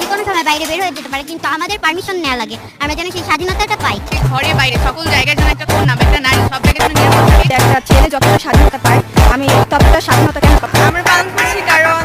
যে কোনো সময় বাইরে বের হয়ে যেতে পারে, কিন্তু আমাদের পারমিশন নেওয়া লাগে, আমরা যেন সেই স্বাধীনতাটা পাই। ঘরে বাইরে সকল জায়গায় যেন একটা কন্যা বা একটা নারী সব জায়গায় যেন নিরাপদ থাকে। একটা ছেলে যতটা স্বাধীনতা পায়, আমি ততটা স্বাধীনতা কেন পাবো? আমরা পালন করছি কারণ